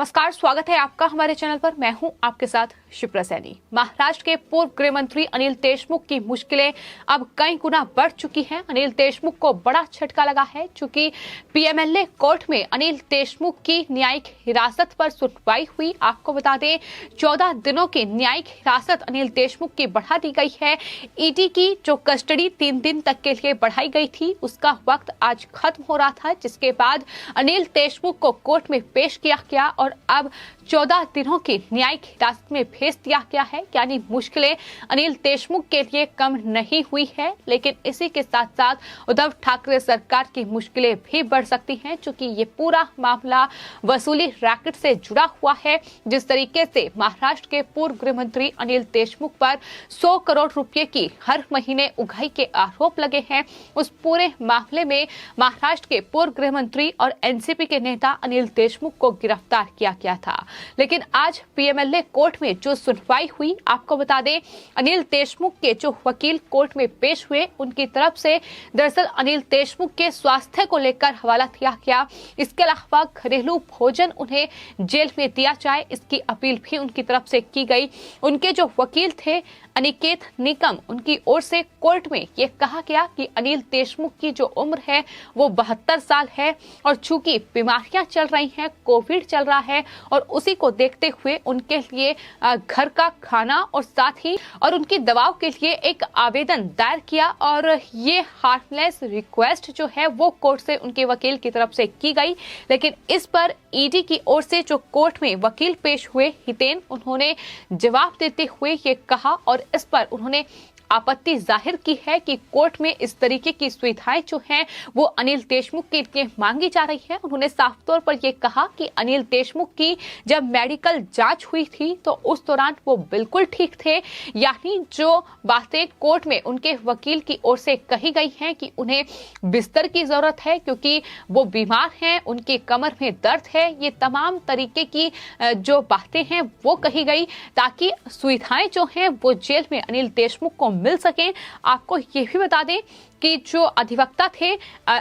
नमस्कार, स्वागत है आपका हमारे चैनल पर। मैं हूं आपके साथ शिप्रा सैनी। महाराष्ट्र के पूर्व गृह मंत्री अनिल देशमुख की मुश्किलें अब कई गुना बढ़ चुकी हैं। अनिल देशमुख को बड़ा झटका लगा है, चूंकि पीएमएलए कोर्ट में अनिल देशमुख की न्यायिक हिरासत पर सुनवाई हुई। आपको बता दें, 14 दिनों की न्यायिक हिरासत अनिल देशमुख की बढ़ा दी गई है। ईडी की जो कस्टडी 3 दिन तक के लिए बढ़ाई गई थी, उसका वक्त आज खत्म हो रहा था, जिसके बाद अनिल देशमुख को कोर्ट में पेश किया गया और अब 14 दिनों की न्यायिक हिरासत में भेज दिया गया है। यानी मुश्किलें अनिल देशमुख के लिए कम नहीं हुई है, लेकिन इसी के साथ साथ उद्धव ठाकरे सरकार की मुश्किलें भी बढ़ सकती हैं, क्योंकि ये पूरा मामला वसूली रैकेट से जुड़ा हुआ है। जिस तरीके से महाराष्ट्र के पूर्व गृह मंत्री अनिल देशमुख पर 100 करोड़ रुपए की हर महीने उगाही के आरोप लगे हैं, उस पूरे मामले में महाराष्ट्र के पूर्व गृह मंत्री और एनसीपी के नेता अनिल देशमुख को गिरफ्तार किया गया था। लेकिन आज पीएमएलए कोर्ट में जो सुनवाई हुई, आपको बता दें, अनिल देशमुख के जो वकील कोर्ट में पेश हुए, उनकी तरफ से दरअसल अनिल देशमुख के स्वास्थ्य को लेकर हवाला दिया गया। इसके अलावा घरेलू भोजन उन्हें जेल में दिया जाए, इसकी अपील भी उनकी तरफ से की गई। उनके जो वकील थे अनिकेत निकम, उनकी ओर से कोर्ट में यह कहा गया कि अनिल देशमुख की जो उम्र है वो 72 साल है और चूंकि बीमारियां चल रही हैं, कोविड चल रहा है, और उसी को देखते हुए उनके लिए घर का खाना और साथ ही और उनकी दवाओं के लिए एक आवेदन दायर किया और ये हार्मलेस रिक्वेस्ट जो है वो कोर्ट से उनके वकील की तरफ से की गई। लेकिन इस पर ईडी की ओर से जो कोर्ट में वकील पेश हुए हितेन, उन्होंने जवाब देते हुए ये कहा और इस पर उन्होंने आपत्ति जाहिर की है कि कोर्ट में इस तरीके की सुविधाएं जो हैं वो अनिल देशमुख के लिए मांगी जा रही है। उन्होंने साफ तौर पर यह कहा कि अनिल देशमुख की जब मेडिकल जांच हुई थी तो उस दौरान वो बिल्कुल ठीक थे। यानी जो बातें कोर्ट में उनके वकील की ओर से कही गई हैं कि उन्हें बिस्तर की जरूरत है क्योंकि वो बीमार हैं, उनकी कमर में दर्द है, ये तमाम तरीके की जो बातें हैं वो कही गई ताकि सुविधाएं जो हैं वो जेल में अनिल देशमुख को मिल सके। आपको ये भी बता दें कि जो अधिवक्ता थे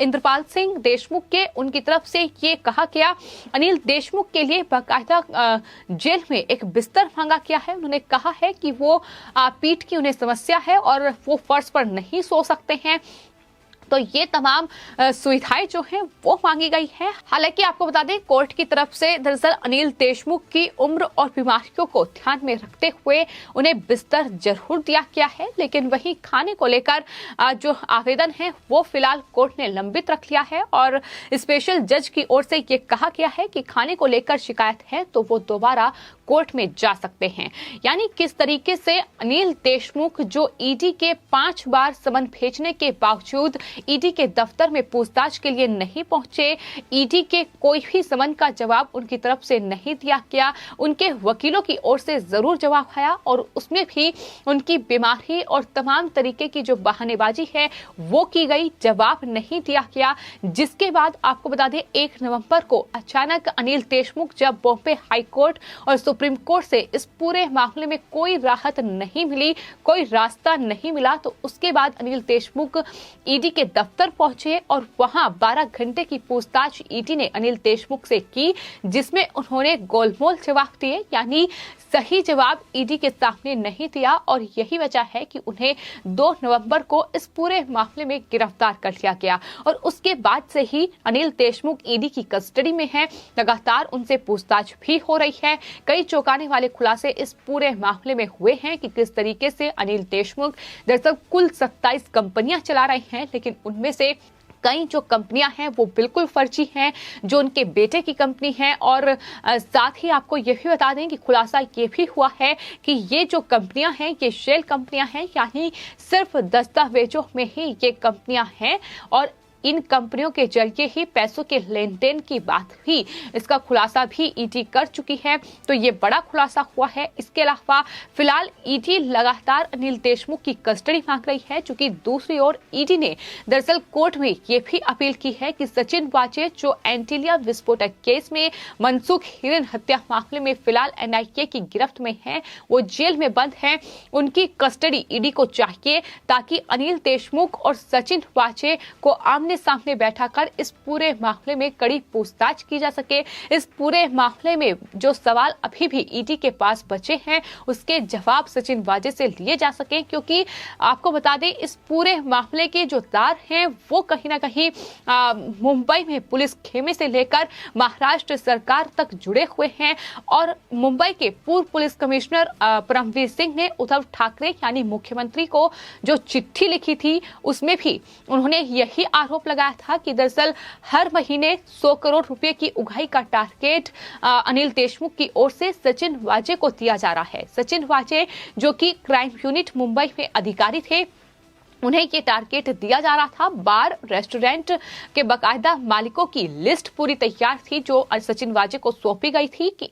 इंद्रपाल सिंह देशमुख के, उनकी तरफ से ये कहा गया अनिल देशमुख के लिए बाकायदा जेल में एक बिस्तर मांगा गया है। उन्होंने कहा है कि वो पीठ की उन्हें समस्या है और वो फर्श पर नहीं सो सकते हैं, तो ये तमाम सुविधाएं जो हैं वो मांगी गई है। हालांकि आपको बता दें, कोर्ट की तरफ से दरअसल अनिल देशमुख की उम्र और बीमारियों को ध्यान में रखते हुए उन्हें बिस्तर जरूर दिया गया है, लेकिन वही खाने को लेकर जो आवेदन है वो फिलहाल कोर्ट ने लंबित रख लिया है और स्पेशल जज की ओर से ये कहा गया है कि खाने को लेकर शिकायत है तो वो दोबारा कोर्ट में जा सकते हैं। यानी किस तरीके से अनिल देशमुख जो ईडी के 5 बार समन भेजने के बावजूद ईडी के दफ्तर में पूछताछ के लिए नहीं पहुंचे, ईडी के कोई भी समन का जवाब उनकी तरफ से नहीं दिया गया, उनके वकीलों की ओर से जरूर जवाब आया और उसमें भी उनकी बीमारी और तमाम तरीके की जो बहानेबाजी है वो की गई, जवाब नहीं दिया गया। जिसके बाद आपको बता दें, 1 नवंबर को अचानक अनिल देशमुख जब बॉम्बे हाईकोर्ट और सुप्रीम कोर्ट से इस पूरे मामले में कोई राहत नहीं मिली, कोई रास्ता नहीं मिला, तो उसके बाद अनिल देशमुख ईडी के दफ्तर पहुंचे और वहां 12 घंटे की पूछताछ ईडी ने अनिल देशमुख से की, जिसमें उन्होंने गोलमोल जवाब दिए, यानी सही जवाब ईडी के सामने नहीं दिया और यही वजह है कि उन्हें 2 नवंबर को इस पूरे मामले में गिरफ्तार कर लिया गया और उसके बाद से ही अनिल देशमुख ईडी की कस्टडी में हैं। लगातार उनसे पूछताछ भी हो रही है। कई चौंकाने वाले खुलासे इस पूरे मामले में हुए हैं कि किस तरीके से अनिल देशमुख दरअसल कुल 27 कंपनियां चला रहे हैं, लेकिन उनमें से कई जो कंपनियां हैं वो बिल्कुल फर्जी हैं, जो उनके बेटे की कंपनी है। और साथ ही आपको ये भी बता दें कि खुलासा ये भी हुआ है कि ये जो कंपनियां हैं ये शेल कंपनियां हैं, यानी सिर्फ दस्तावेजों में ही ये कंपनियां हैं और इन कंपनियों के जरिए ही पैसों के लेन देन की बात भी, इसका खुलासा भी ईडी कर चुकी है। तो ये बड़ा खुलासा हुआ है। इसके अलावा फिलहाल ईडी लगातार अनिल देशमुख की कस्टडी मांग रही है, क्योंकि दूसरी ओर ईडी ने दरअसल कोर्ट में ये भी अपील की है कि सचिन वाजे जो एंटीलिया विस्फोटक केस में मनसुख हिरेन हत्या मामले में फिलहाल एनआईए की गिरफ्त में है, वो जेल में बंद है, उनकी कस्टडी ईडी को चाहिए ताकि अनिल देशमुख और सचिन वाजे को आमने आमने सामने बैठाकर इस पूरे मामले में कड़ी पूछताछ की जा सके। इस पूरे मामले में जो सवाल अभी भी ईडी के पास बचे हैं उसके जवाब सचिन वाजे से लिए जा सके, क्योंकि आपको बता दें इस पूरे मामले के जो तार हैं वो कहीं ना कहीं मुंबई में पुलिस खेमे से लेकर महाराष्ट्र सरकार तक जुड़े हुए हैं। और मुंबई के पूर्व पुलिस कमिश्नर परमवीर सिंह ने उद्धव ठाकरे यानी मुख्यमंत्री को जो चिट्ठी लिखी थी उसमें भी उन्होंने यही आरोप लगाया था कि दरअसल हर महीने 100 करोड़ रुपए की उगाही का टारगेट अनिल देशमुख की ओर से सचिन वाजे को दिया जा रहा है। सचिन वाजे जो कि क्राइम यूनिट मुंबई में अधिकारी थे, उन्हें ये टारगेट दिया जा रहा था। बार रेस्टोरेंट के बकायदा मालिकों की लिस्ट पूरी तैयार थी जो सचिन वाजे को सौंपी गई थी कि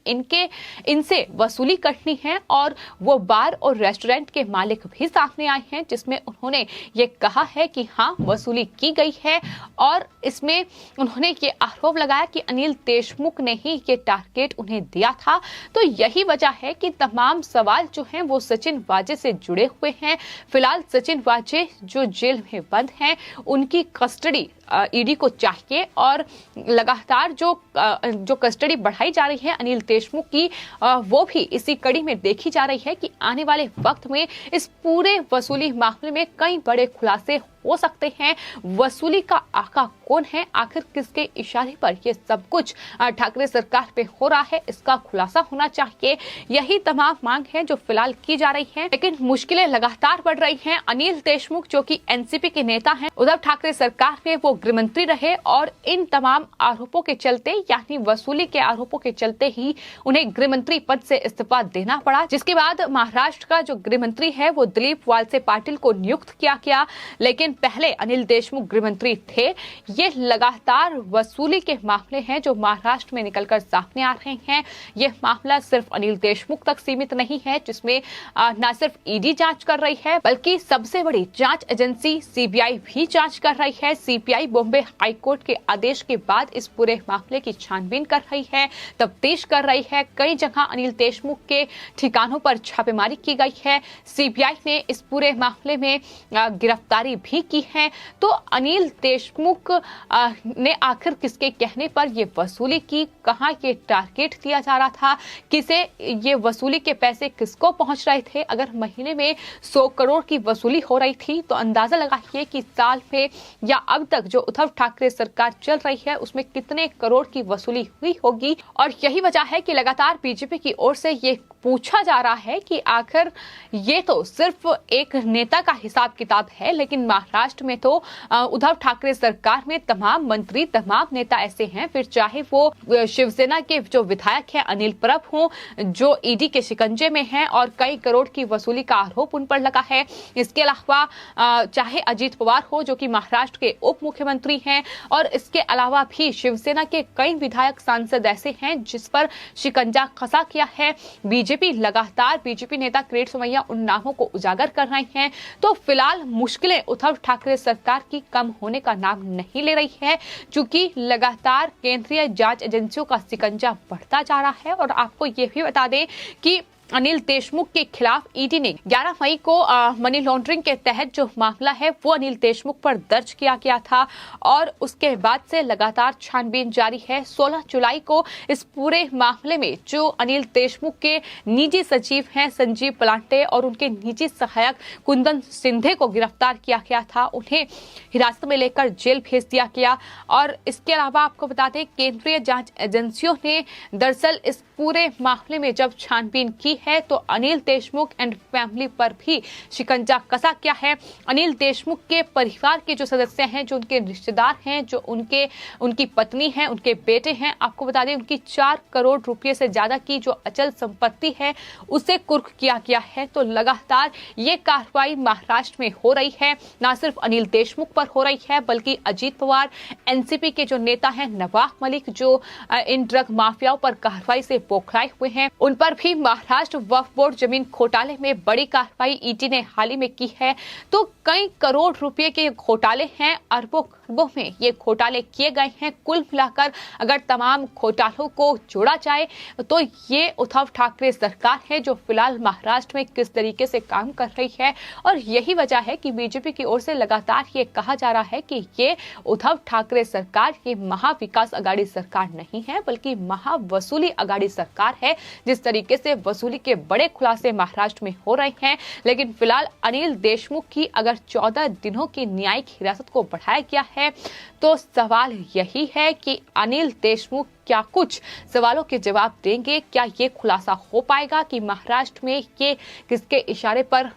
इनसे वसूली करनी है, और वो बार और रेस्टोरेंट के मालिक भी सामने आए हैं जिसमें उन्होंने ये कहा है कि हाँ वसूली की गई है। और इसमें उन्होंने ये आरोप लगाया कि अनिल देशमुख ने ही ये टारगेट उन्हें दिया था। तो यही वजह है कि तमाम सवाल जो हैं वो सचिन वाजे से जुड़े हुए हैं। फिलहाल सचिन वाजे जो जेल में बंद हैं उनकी कस्टडी ईडी को चाहिए, और लगातार जो कस्टडी बढ़ाई जा रही है अनिल देशमुख की वो भी इसी कड़ी में देखी जा रही है कि आने वाले वक्त में इस पूरे वसूली मामले में कई बड़े खुलासे हो सकते हैं। वसूली का आका कौन है, आखिर किसके इशारे पर ये सब कुछ ठाकरे सरकार पे हो रहा है, इसका खुलासा होना चाहिए। यही तमाम मांग है जो फिलहाल की जा रही है, लेकिन मुश्किलें लगातार बढ़ रही हैं। अनिल देशमुख जो कि एनसीपी के नेता हैं, उद्धव ठाकरे सरकार में वो गृह मंत्री रहे, और इन तमाम आरोपों के चलते यानी वसूली के आरोपों के चलते ही उन्हें गृह मंत्री पद से इस्तीफा देना पड़ा, जिसके बाद महाराष्ट्र का जो गृह मंत्री है वो दिलीप वालसे पाटिल को नियुक्त किया गया। लेकिन पहले अनिल देशमुख गृह मंत्री थे। ये लगातार वसूली के मामले हैं जो महाराष्ट्र में निकलकर सामने आ रहे हैं। ये मामला सिर्फ अनिल देशमुख तक सीमित नहीं है, जिसमें न सिर्फ ईडी जांच कर रही है बल्कि सबसे बड़ी जांच एजेंसी सीबीआई भी जांच कर रही है। सीबीआई बॉम्बे हाईकोर्ट के आदेश के बाद इस पूरे मामले की छानबीन कर रही है, तफ्तीश कर रही है। कई जगह अनिल देशमुख के ठिकानों पर छापेमारी की गई है। सीबीआई ने इस पूरे मामले में गिरफ्तारी भी की है। तो अनिल देशमुख ने आखिर किसके कहने पर ये वसूली की, कहां ये टारगेट दिया जा रहा था, किसे ये वसूली के पैसे किसको पहुंच रहे थे। अगर महीने में 100 करोड़ की वसूली हो रही थी तो अंदाजा लगाइए कि साल में या अब तक जो उद्धव ठाकरे सरकार चल रही है उसमें कितने करोड़ की वसूली हुई होगी। और यही वजह है कि लगातार बीजेपी की ओर से ये पूछा जा रहा है कि आखिर ये तो सिर्फ एक नेता का हिसाब किताब है, लेकिन महाराष्ट्र में तो उद्धव ठाकरे सरकार में तमाम मंत्री, तमाम नेता ऐसे हैं, फिर चाहे वो शिवसेना के जो विधायक हैं अनिल परब हों जो ईडी के शिकंजे में हैं और कई करोड़ की वसूली का आरोप उन पर लगा है। इसके अलावा चाहे अजीत पवार हो जो कि महाराष्ट्र के उप मुख्यमंत्री हैं, और इसके अलावा भी शिवसेना के कई विधायक सांसद ऐसे हैं जिस पर शिकंजा कसा किया है। बीजेपी नेता किरीट सोमैया उन नामों को उजागर कर रहे हैं। तो फिलहाल मुश्किलें उद्धव ठाकरे सरकार की कम होने का नाम नहीं ले रही है, क्योंकि लगातार केंद्रीय जांच एजेंसियों का शिकंजा बढ़ता जा रहा है। और आपको ये भी बता दें कि अनिल देशमुख के खिलाफ ईडी ने 11 मई को मनी लॉन्ड्रिंग के तहत जो मामला है वो अनिल देशमुख पर दर्ज किया गया था, और उसके बाद से लगातार छानबीन जारी है। 16 जुलाई को इस पूरे मामले में जो अनिल देशमुख के निजी सचिव हैं संजीव पलांटे और उनके निजी सहायक कुंदन सिंधे को गिरफ्तार किया गया था। उन्हें हिरासत में लेकर जेल भेज दिया गया। और इसके अलावा आपको बता दें केंद्रीय जांच एजेंसियों ने दरअसल इस पूरे मामले में जब छानबीन की है तो अनिल देशमुख एंड फैमिली पर भी शिकंजा कसा किया है। अनिल देशमुख के परिवार के जो सदस्य हैं, जो उनके रिश्तेदार हैं, जो उनकी पत्नी हैं, उनके बेटे हैं, आपको बता दें उनकी 4 करोड़ रुपए से ज्यादा की जो अचल संपत्ति है उसे कुर्क किया गया है। तो लगातार ये कार्रवाई महाराष्ट्र में हो रही है, न सिर्फ अनिल देशमुख पर हो रही है बल्कि अजीत पवार, एनसीपी के जो नेता हैं नवाब मलिक जो इन ड्रग माफियाओं पर कार्रवाई से बौखलाए हुए हैं, उन पर भी महाराष्ट्र वक्फ बोर्ड जमीन घोटाले में बड़ी कार्रवाई ईडी ने हाल ही में की है। तो कई करोड़ रुपए के घोटाले हैं, अरबों खरबों में ये घोटाले किए गए हैं। कुल मिलाकर अगर तमाम घोटालों को जोड़ा जाए तो ये उद्धव ठाकरे सरकार है जो फिलहाल महाराष्ट्र में किस तरीके से काम कर रही है। और यही वजह है कि बीजेपी की ओर से लगातार ये कहा जा रहा है कि ये उद्धव ठाकरे सरकार ये महाविकास आघाड़ी सरकार नहीं है बल्कि महावसूली आघाड़ी सरकार है। जिस तरीके से वसूली के बड़े खुलासे महाराष्ट्र में हो रहे हैं, लेकिन फिलहाल अनिल देशमुख की अगर 14 दिनों की न्यायिक हिरासत को बढ़ाया गया है तो सवाल यही है कि अनिल देशमुख क्या कुछ सवालों के जवाब देंगे। क्या ये खुलासा हो पाएगा कि महाराष्ट्र में ये किसके इशारे पर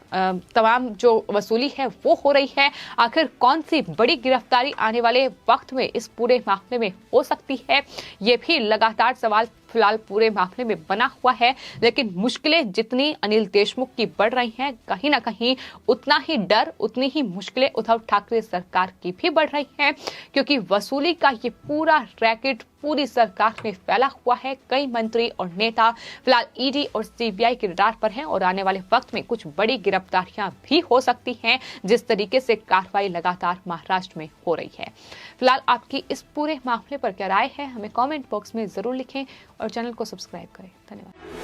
तमाम जो वसूली है वो हो रही है। आखिर कौन सी बड़ी गिरफ्तारी आने वाले वक्त में इस पूरे मामले में हो सकती है, ये भी लगातार सवाल फिलहाल पूरे मामले में बना हुआ है। लेकिन मुश्किलें जितनी अनिल देशमुख की बढ़ रही हैं, कहीं ना कहीं उतना ही डर, उतनी ही मुश्किलें उद्धव ठाकरे सरकार की भी बढ़ रही हैं, क्योंकि वसूली का ये पूरा रैकेट पूरी सरकार में फैला हुआ है। कई मंत्री और नेता फिलहाल ईडी और सीबीआई के रडार पर हैं और आने वाले वक्त में कुछ बड़ी गिरफ्तारियां भी हो सकती हैं, जिस तरीके से कार्रवाई लगातार महाराष्ट्र में हो रही है। फिलहाल आपकी इस पूरे मामले पर क्या राय है, हमें कमेंट बॉक्स में जरूर लिखें और चैनल को सब्सक्राइब करें। धन्यवाद।